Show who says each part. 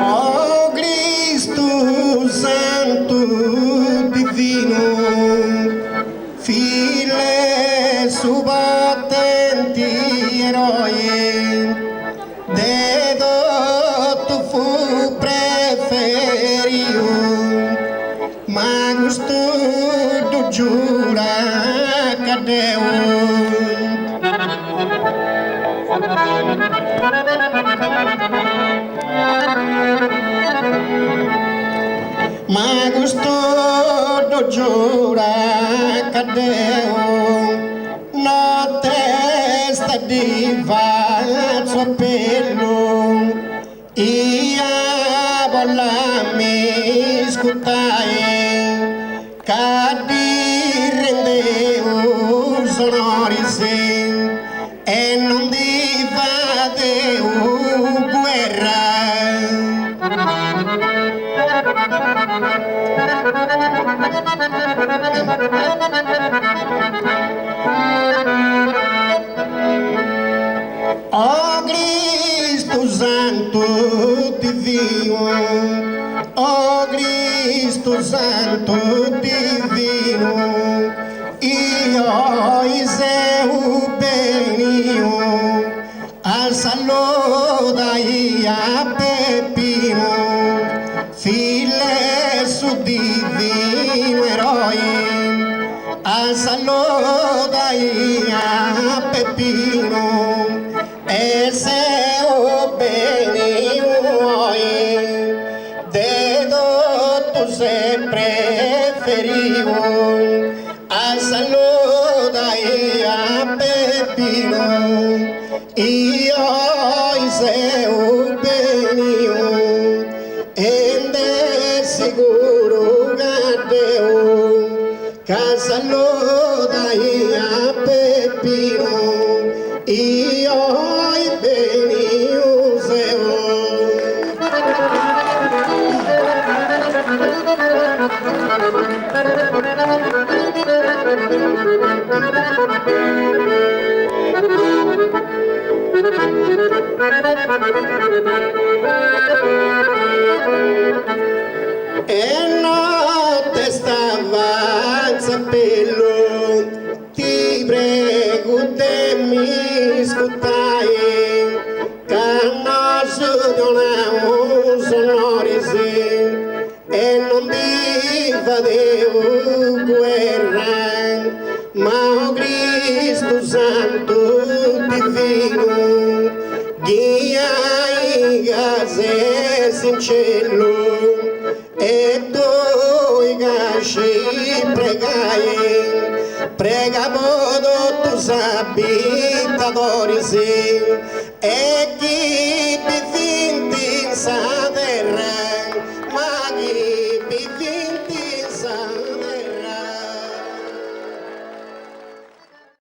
Speaker 1: Oh Cristo Santo Divino, file subbattenti eroi, dedo tu fu preferio, ma gusto tu giura cadeu. Ma gusto do giura cadeu, no testa di valso pelo, ia bola mi scutai, cadirendeu sonorisi, e non divadeu guerra. Oh Cristo Santo Divino, oh Cristo Santo Divino, io Iseu benio, al saluda a Pepino, file su divino eroi, al saluda a Pepino, e se o benio, dedo tu se preferivo, al saluda a Pepino, io se o benio, ende seguro gadeu, casa loda a Pepino, io benio zeo. E notte stava sapello, ti prego te mi scutai, cannoso donavo sonorisi, e non mi fadevo guerra, ma o Cristo Santo Divino, guia in gase sincello, e doi gasci pregai, prega modo tu abitadores, e